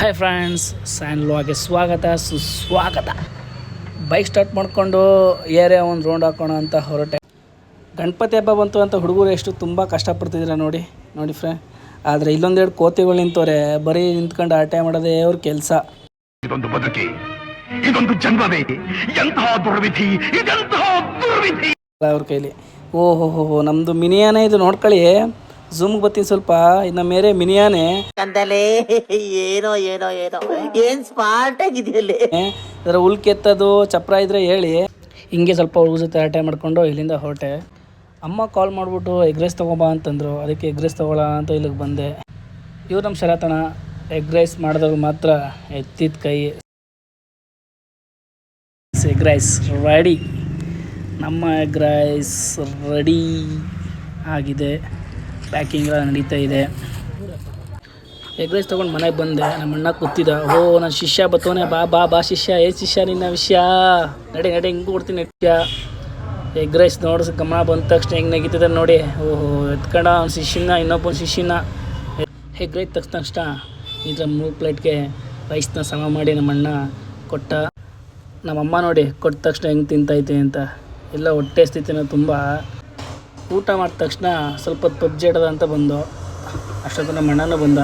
Hi friends, San ಲೋಗೆ ಸ್ವಾಗತ ಸುಸ್ವಾಗತ. Bike start ಮಾಡಿಕೊಂಡು ಏರಿಯಾ ಒಂದು ರೌಂಡ್ ಹಾಕೋಣ ಅಂತ ಹೊರಟೆ. ಗಣಪತಿ ಹಬ್ಬ ಬಂತು ಅಂತ ಹುಡುಗರು ಎಷ್ಟು ತುಂಬ ಕಷ್ಟಪಡ್ತಿದ್ದೀರ ನೋಡಿ ಫ್ರೆಂಡ್. ಆದರೆ ಇಲ್ಲೊಂದೆರಡು ಕೋತಿಗಳು ನಿಂತವ್ರೆ, ಬರೀ ನಿಂತ್ಕೊಂಡು ಆಟ ಮಾಡೋದೇ ಅವ್ರ ಕೆಲಸ. ಇದೊಂದು ಬದುಕಿ, ಇದೊಂದು ಜನ್ಮವೇ, ಎಂತಹ ದುರ್ವಿಧಿ, ಇದೆಂತಹ ದುರ್ವಿಧಿ ಅವ್ರ ಕೈಲಿ. ಓಹೋ, ನಮ್ಮದು ಮಿನಿಯಾನೆ ಇದು, ನೋಡ್ಕೊಳ್ಳಿ. ಝೂಮ್ಗೆ ಬರ್ತೀನಿ ಸ್ವಲ್ಪ. ಇನ್ನು ಮೇರೆ ಮಿನಿಯಾನೆ ಕಂದಲೇ, ಏನೋ ಏನೋ ಏನೋ ಏನ್ ಸ್ಮಾರ್ಟ್ ಆಗಿದೆಯಲ್ಲಿ. ಅದರ ಹುಲ್ ಕೆತ್ತದು ಚಪ್ರ ಇದ್ರೆ ಹೇಳಿ. ಹಿಂಗೆ ಸ್ವಲ್ಪ ಹುಡುಗ ಜೊತೆ ಆಟ ಮಾಡ್ಕೊಂಡು ಇಲ್ಲಿಂದ ಹೊರಟೆ. ಅಮ್ಮ ಕಾಲ್ ಮಾಡಿಬಿಟ್ಟು ಎಗ್ ರೈಸ್ ತೊಗೊಬಾ ಅಂತಂದರು. ಅದಕ್ಕೆ ಎಗ್ ರೈಸ್ ತೊಗೊಳ ಅಂತ ಇಲ್ಲಿಗೆ ಬಂದೆ. ಇವ್ರು ನಮ್ಮ ಶರತನ ಎಗ್ ರೈಸ್ ಮಾಡಿದವ್ರು ಮಾತ್ರ ಎತ್ತಿದ ಕೈ. ಎಗ್ ರೈಸ್ ರೆಡಿ, ನಮ್ಮ ಎಗ್ ರೈಸ್ ರೆಡಿ ಆಗಿದೆ. ಪ್ಯಾಕಿಂಗ್ ಎಲ್ಲ ನಡೀತಾ ಇದೆ. ಎಗ್ ರೈಸ್ ತೊಗೊಂಡು ಮನೆಗೆ ಬಂದೆ. ನಮ್ಮ ಅಣ್ಣ ಕೂತಿದ್ದ. ನನ್ನ ಶಿಷ್ಯ ಬತ್ತವನೇ, ಬಾ ಶಿಷ್ಯ. ಶಿಷ್ಯ ನಿನ್ನ ವಿಷಯ, ನಡೆ ಹಿಂಗೆ ಕೊಡ್ತೀನಿ ವಿಷಯ. ಎಗ್ ರೈಸ್ ನೋಡಿಸ್ ಗಮನ ಬಂದ ತಕ್ಷಣ ಹೆಂಗೆ ನೆಗಿತಿದೆ ನೋಡಿ. ಎತ್ಕೊಂಡ ಅವ್ನ ಶಿಷ್ಯನ, ಇನ್ನೊಬ್ಬನ ಶಿಷ್ಯನ. ಎಗ್ ರೈಸ್ ತಕ್ಷಣ ಇದರ 3 ಪ್ಲೇಟ್ಗೆ ರೈಸ್ನ ಸಮ ಮಾಡಿ ನಮ್ಮ ಅಣ್ಣ ಕೊಟ್ಟ. ನಮ್ಮಮ್ಮ ನೋಡಿ ಕೊಟ್ಟ ತಕ್ಷಣ ಹೆಂಗೆ ತಿಂತೈತೆ ಅಂತ. ಎಲ್ಲ ಹೊಟ್ಟೆ ಸ್ಥಿತಿನ ತುಂಬ. ಊಟ ಮಾಡಿದ ತಕ್ಷಣ ಸ್ವಲ್ಪ ಪಬ್ಜಿ ಆಡೋದ ಅಂತ ಬಂದು ಅಷ್ಟೊತ್ತು ನಮ್ಮ ಅಣ್ಣನೂ ಬಂದ.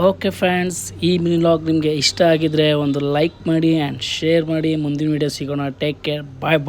ಓಕೆ ಫ್ರೆಂಡ್ಸ್, ಈ ಮಿನಿ ವ್ಲಾಗ್ ನಿಮಗೆ ಇಷ್ಟ ಆಗಿದ್ರೆ ಒಂದು ಲೈಕ್ ಮಾಡಿ ಆ್ಯಂಡ್ ಶೇರ್ ಮಾಡಿ. ಮುಂದಿನ ವೀಡಿಯೋ ಸಿಗೋಣ. ಟೇಕ್ ಕೇರ್, ಬಾಯ್.